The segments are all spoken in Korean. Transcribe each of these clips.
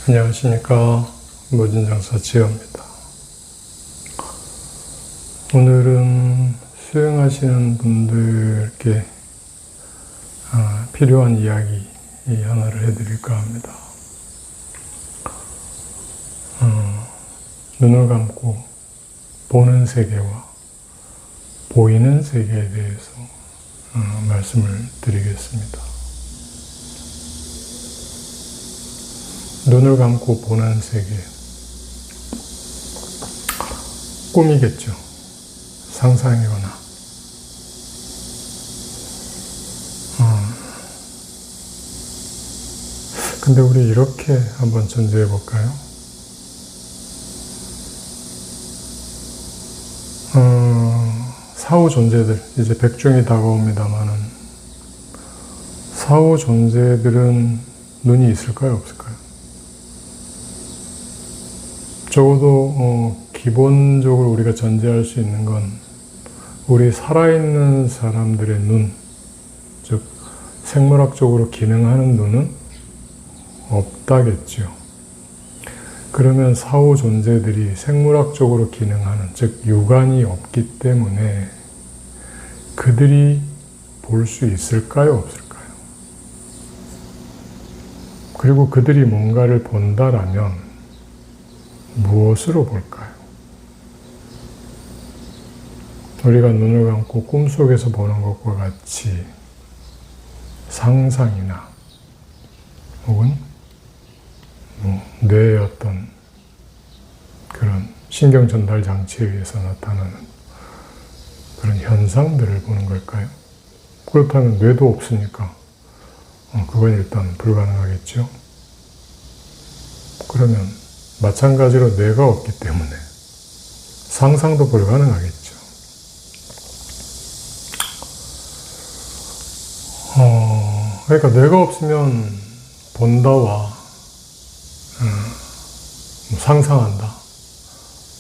안녕하십니까. 무진장사 지혜입니다. 오늘은 수행하시는 분들께 필요한 이야기 하나를 해드릴까 합니다. 눈을 감고 보는 세계와 보이는 세계에 대해서 말씀을 드리겠습니다. 눈을 감고 보는 세계, 꿈이겠죠. 상상이거나. 근데 우리 이렇게 한번 전제해 볼까요? 사후 존재들, 이제 백중이 다가옵니다만은, 사후 존재들은 눈이 있을까요, 없을까요? 적어도 기본적으로 우리가 전제할 수 있는 건 우리 살아있는 사람들의 눈, 즉 생물학적으로 기능하는 눈은 없다겠죠. 그러면 사후 존재들이 생물학적으로 기능하는, 즉 육안이 없기 때문에 그들이 볼 수 있을까요, 없을까요? 그리고 그들이 뭔가를 본다라면 무엇으로 볼까요? 우리가 눈을 감고 꿈속에서 보는 것과 같이 상상이나 혹은 뇌의 어떤 그런 신경 전달 장치에 의해서 나타나는 그런 현상들을 보는 걸까요? 그렇다면 뇌도 없으니까 그건 일단 불가능하겠죠. 그러면 마찬가지로 뇌가 없기 때문에 상상도 불가능하겠죠. 그러니까 뇌가 없으면 본다와 상상한다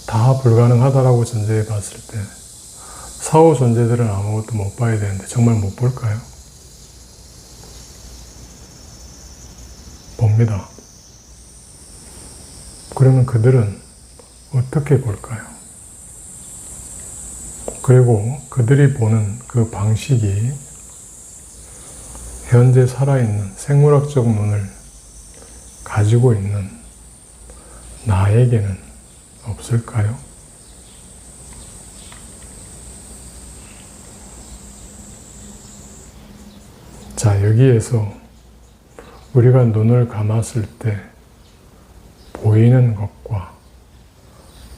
다 불가능하다라고 전제해 봤을 때 사후 존재들은 아무것도 못 봐야 되는데 정말 못 볼까요? 봅니다. 그러면 그들은 어떻게 볼까요? 그리고 그들이 보는 그 방식이 현재 살아있는 생물학적 눈을 가지고 있는 나에게는 없을까요? 자, 여기에서 우리가 눈을 감았을 때 보이는 것과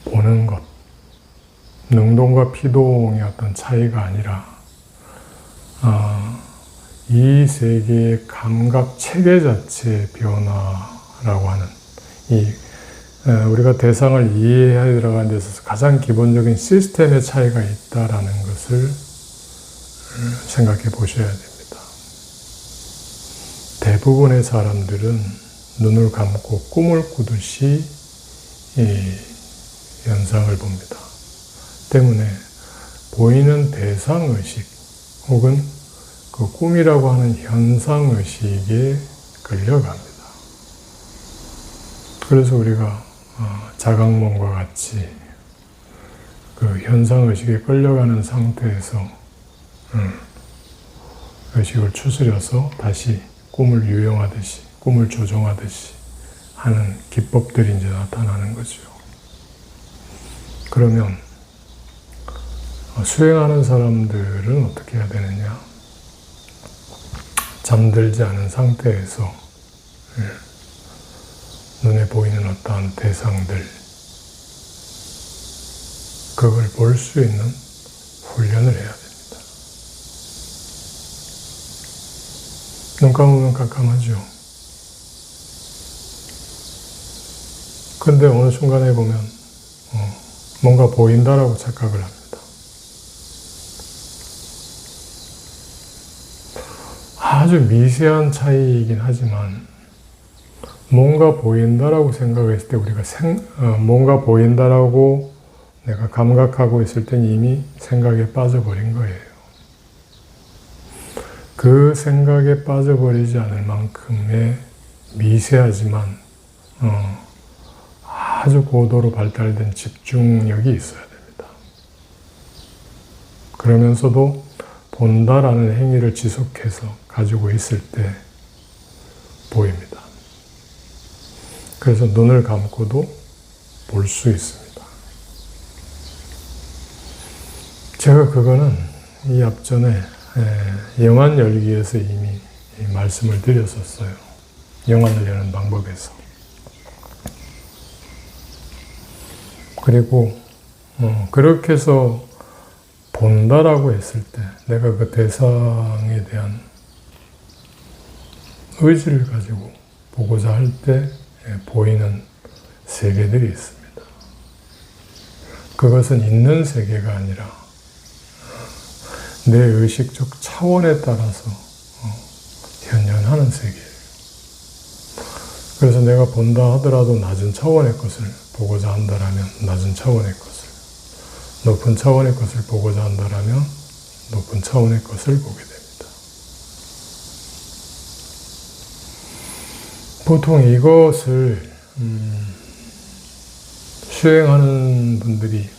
보는 것, 능동과 피동의 어떤 차이가 아니라 이 세계의 감각 체계 자체의 변화라고 하는 우리가 대상을 이해해 들어가는 데 있어서 가장 기본적인 시스템의 차이가 있다라는 것을 생각해 보셔야 됩니다. 대부분의 사람들은 눈을 감고 꿈을 꾸듯이 이 현상을 봅니다. 때문에 보이는 대상의식 혹은 그 꿈이라고 하는 현상의식에 끌려갑니다. 그래서 우리가 자각몽과 같이 그 현상의식에 끌려가는 상태에서 의식을 추스려서 다시 꿈을 유용하듯이 꿈을 조종하듯이 하는 기법들이 이제 나타나는 거죠. 그러면 수행하는 사람들은 어떻게 해야 되느냐? 잠들지 않은 상태에서 눈에 보이는 어떠한 대상들, 그걸 볼 수 있는 훈련을 해야 됩니다. 눈 감으면 깜깜하죠. 근데 어느 순간에 보면 뭔가 보인다라고 착각을 합니다. 아주 미세한 차이이긴 하지만 뭔가 보인다라고 생각했을 때 우리가 뭔가 보인다라고 내가 감각하고 있을 땐 이미 생각에 빠져버린 거예요. 그 생각에 빠져버리지 않을 만큼의 미세하지만 아주 고도로 발달된 집중력이 있어야 됩니다. 그러면서도 본다라는 행위를 지속해서 가지고 있을 때 보입니다. 그래서 눈을 감고도 볼 수 있습니다. 제가 그거는 이 앞전에 영안 열기에서 이미 말씀을 드렸었어요. 영안을 여는 방법에서. 그리고 그렇게 해서 본다라고 했을 때 내가 그 대상에 대한 의지를 가지고 보고자 할 때 보이는 세계들이 있습니다. 그것은 있는 세계가 아니라 내 의식적 차원에 따라서 현현하는 세계예요. 그래서 내가 본다 하더라도 낮은 차원의 것을 보고자 한다라면 낮은 차원의 것을, 높은 차원의 것을 보고자 한다라면 높은 차원의 것을 보게 됩니다. 보통 이것을 수행하는 분들이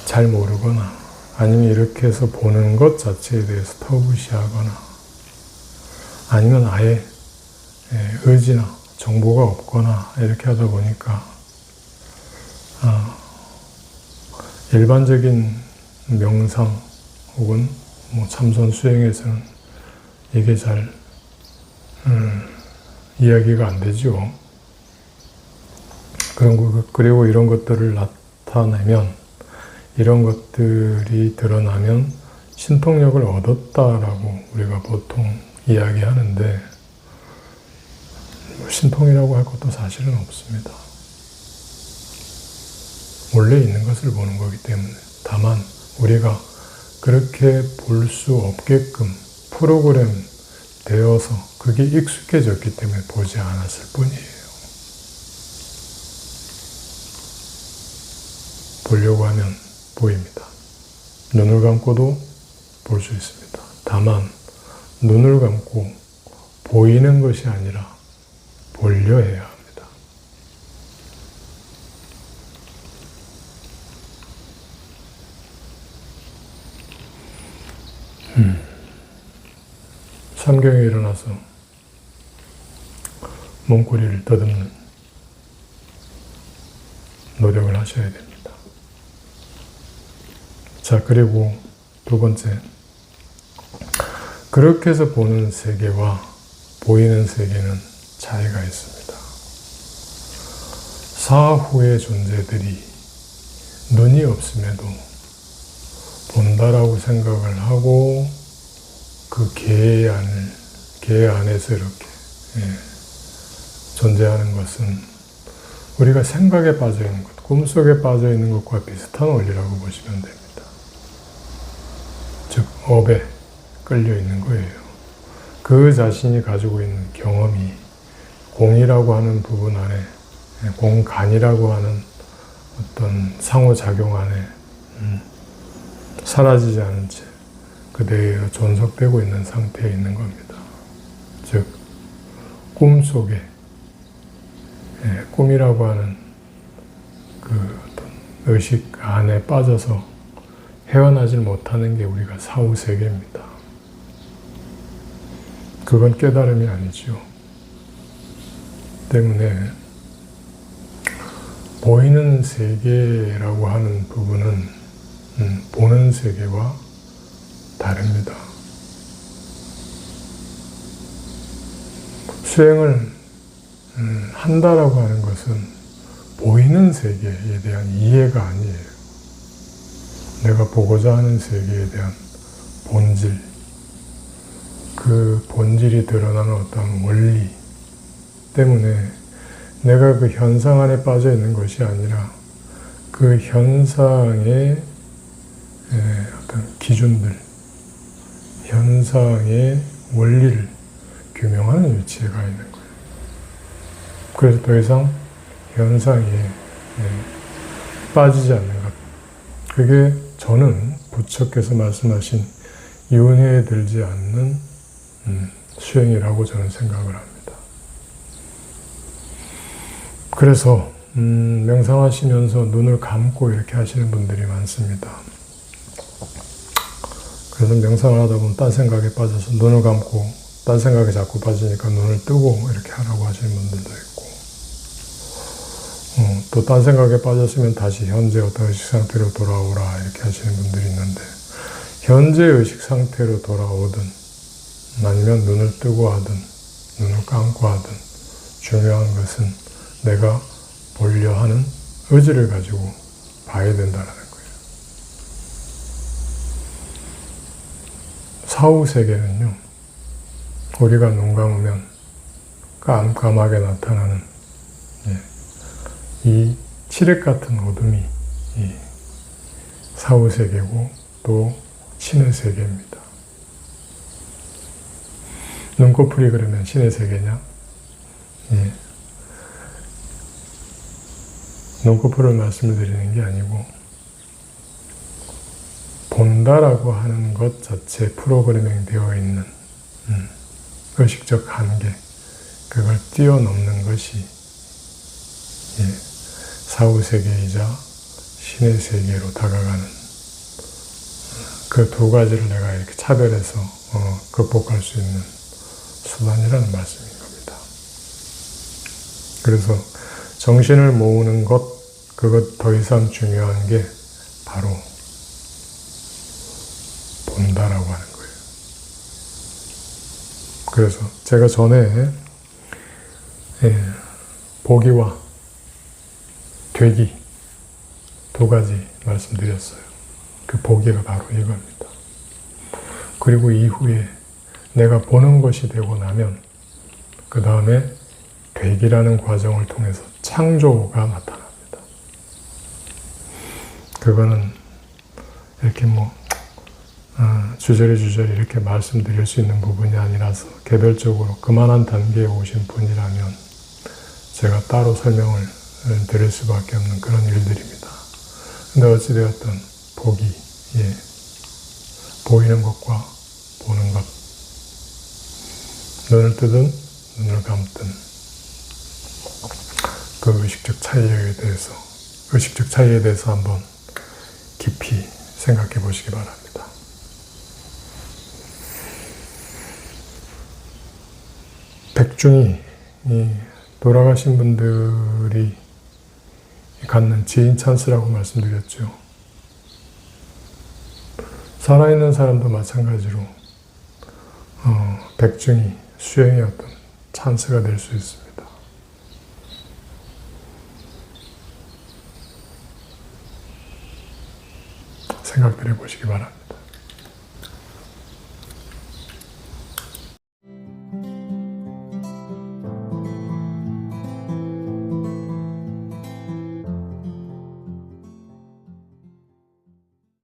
잘 모르거나 아니면 이렇게 해서 보는 것 자체에 대해서 터부시하거나 아니면 아예 의지나 정보가 없거나 이렇게 하다 보니까 일반적인 명상 혹은 참선 수행에서는 이게 잘 이야기가 안 되죠. 그리고 이런 것들을 나타내면, 이런 것들이 드러나면 신통력을 얻었다라고 우리가 보통 이야기하는데, 신통이라고 할 것도 사실은 없습니다. 원래 있는 것을 보는 거기 때문에. 다만 우리가 그렇게 볼 수 없게끔 프로그램 되어서 그게 익숙해졌기 때문에 보지 않았을 뿐이에요. 보려고 하면 보입니다. 눈을 감고도 볼 수 있습니다. 다만 눈을 감고 보이는 것이 아니라 보려 해야 합니다. 삼경에 일어나서 몸꼬리를 더듬는 노력을 하셔야 됩니다. 자, 그리고 두 번째, 그렇게 해서 보는 세계와 보이는 세계는 차이가 있습니다. 사후의 존재들이 눈이 없음에도 본다라고 생각을 하고 그 계 안에서 이렇게 존재하는 것은 우리가 생각에 빠져있는 것, 꿈속에 빠져있는 것과 비슷한 원리라고 보시면 됩니다. 즉, 업에 끌려있는 거예요. 그 자신이 가지고 있는 경험이 공이라고 하는 부분 안에, 공간이라고 하는 어떤 상호작용 안에 사라지지 않은 채 그대로 존속되고 있는 상태에 있는 겁니다. 즉, 꿈속에, 꿈이라고 하는 그 어떤 의식 안에 빠져서 헤어나질 못하는 게 우리가 사후세계입니다. 그건 깨달음이 아니죠. 때문에 보이는 세계라고 하는 부분은 보는 세계와 다릅니다. 수행을 한다라고 하는 것은 보이는 세계에 대한 이해가 아니에요. 내가 보고자 하는 세계에 대한 본질, 그 본질이 드러나는 어떤 원리 때문에 내가 그 현상 안에 빠져 있는 것이 아니라 그 현상의 어떤 기준들, 현상의 원리를 규명하는 위치에 가 있는 거예요. 그래서 더 이상 현상에 빠지지 않는 것. 그게 저는 부처께서 말씀하신 윤회에 들지 않는 수행이라고 저는 생각을 합니다. 그래서 명상하시면서 눈을 감고 이렇게 하시는 분들이 많습니다. 그래서 명상을 하다 보면 딴 생각에 빠져서 눈을 감고 딴 생각에 자꾸 빠지니까 눈을 뜨고 이렇게 하라고 하시는 분들도 있고, 또 딴 생각에 빠졌으면 다시 현재 어떤 의식 상태로 돌아오라 이렇게 하시는 분들이 있는데, 현재 의식 상태로 돌아오든 아니면 눈을 뜨고 하든 눈을 감고 하든 중요한 것은 내가 보려 하는 의지를 가지고 봐야 된다는 거예요. 사후세계는요, 우리가 눈 감으면 깜깜하게 나타나는 이 칠흑 같은 어둠이 사후세계고 또 신의 세계입니다. 눈꺼풀이 그러면 신의 세계냐? 눈꺼풀을 말씀을 드리는 게 아니고, 본다라고 하는 것 자체 프로그래밍 되어 있는 의식적 한계, 그걸 뛰어넘는 것이 사후세계이자 신의 세계로 다가가는 그 두 가지를 내가 이렇게 차별해서 극복할 수 있는 수단이라는 말씀인 겁니다. 그래서 정신을 모으는 것, 그것 더 이상 중요한 게 바로 본다라고 하는 거예요. 그래서 제가 전에 보기와 되기 두 가지 말씀드렸어요. 그 보기가 바로 이겁니다. 그리고 이후에 내가 보는 것이 되고 나면 그 다음에 되기라는 과정을 통해서 창조가 나타납니다. 그거는 이렇게 주저리 이렇게 말씀드릴 수 있는 부분이 아니라서 개별적으로 그만한 단계에 오신 분이라면 제가 따로 설명을 드릴 수밖에 없는 그런 일들입니다. 근데 어찌되었든 보기, 보이는 것과 보는 것, 눈을 뜨든 눈을 감든 그 의식적 차이에 대해서 한번 깊이 생각해 보시기 바랍니다. 백중이 돌아가신 분들이 갖는 지인 찬스라고 말씀드렸죠. 살아있는 사람도 마찬가지로 백중이 수행의 어떤 찬스가 될 수 있습니다. 생각들해 보시기 바랍니다.